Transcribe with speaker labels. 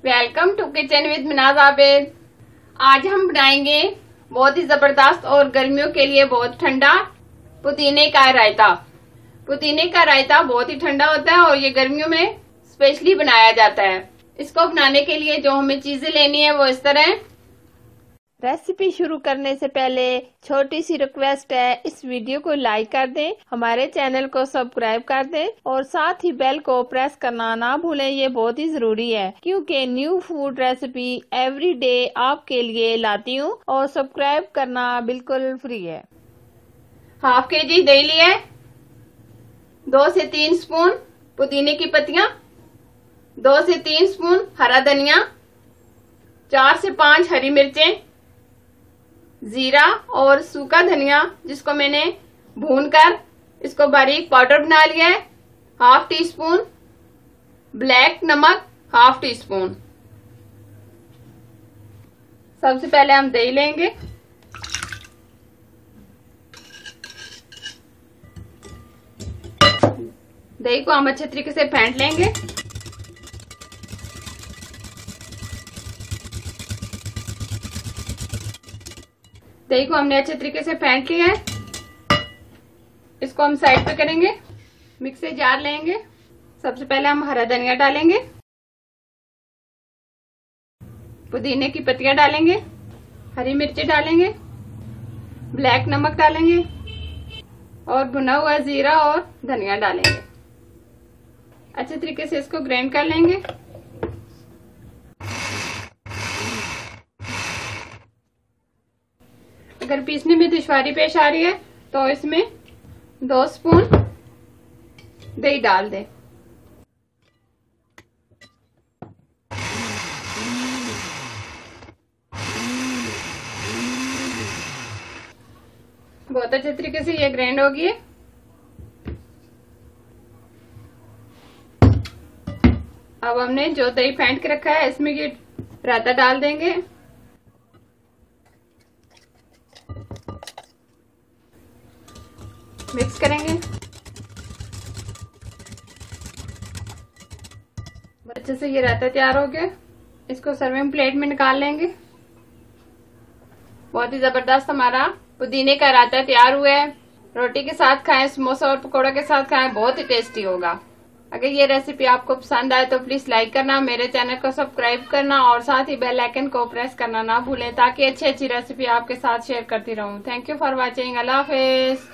Speaker 1: Welcome to kitchen with Minaj Abid. आज हम बनाएंगे बहुत ही जबरदस्त और गर्मियों के लिए बहुत ठंडा पुदीने का रायता। पुदीने का रायता बहुत ही ठंडा होता है और ये गर्मियों में स्पेशली बनाया जाता है। इसको बनाने के लिए जो हमें चीजें लेनी है वो इस तरह है। रेसिपी शुरू करने से पहले छोटी सी रिक्वेस्ट है, इस वीडियो को लाइक कर दें, हमारे चैनल को सब्सक्राइब कर दें और साथ ही बेल को प्रेस करना ना भूलें। ये बहुत ही जरूरी है क्योंकि new food recipe every day आपके लिए लाती हूँ और सब्सक्राइब करना बिल्कुल फ्री है। हाफ केजी दही लिया है, 2 से 3 स्पून पुदीने की पत्तियां, 2 से 3 स्पून हरा धनिया, 4 से 5 हरी मिर्चें, जीरा और सूखा धनिया जिसको मैंने भूनकर इसको बारीक पाउडर बना लिया है, हाफ टी स्पून ब्लैक नमक, हाफ टी स्पून। सबसे पहले हम दही लेंगे। दही को हम अच्छे तरीके से फेंट लेंगे। दही को हमने अच्छे तरीके से फेंट लिया है। इसको हम साइड पे करेंगे। मिक्सी जार लेंगे। सबसे पहले हम हरा धनिया डालेंगे, पुदीने की पत्तियां डालेंगे, हरी मिर्ची डालेंगे, ब्लैक नमक डालेंगे और भुना हुआ जीरा और धनिया डालेंगे। अच्छे तरीके से इसको ग्राइंड कर लेंगे। अगर पीसने में दुश्वारी पेश आ रही है तो इसमें 2 स्पून दही डाल दें। बहुत अच्छे तरीके से ये ग्राइंड होगी। अब हमने जो दही फेंट के रखा है इसमें ये रायता डाल देंगे। मिक्स करेंगे। अच्छे से ये रायता तैयार हो गया। इसको सर्विंग प्लेट में निकाल लेंगे। बहुत ही जबरदस्त हमारा पुदीने का रायता तैयार हुआ है। रोटी के साथ खाएं, समोसा और पकौड़ा के साथ खाएं, बहुत ही टेस्टी होगा। अगर ये रेसिपी आपको पसंद आए तो प्लीज लाइक करना, मेरे चैनल को सब्सक्राइब करना और साथ ही बेल आइकन को प्रेस करना ना भूलें ताकि अच्छी अच्छी रेसिपी आपके साथ शेयर करती रहूं। Thank you for watching. Allah Hafiz.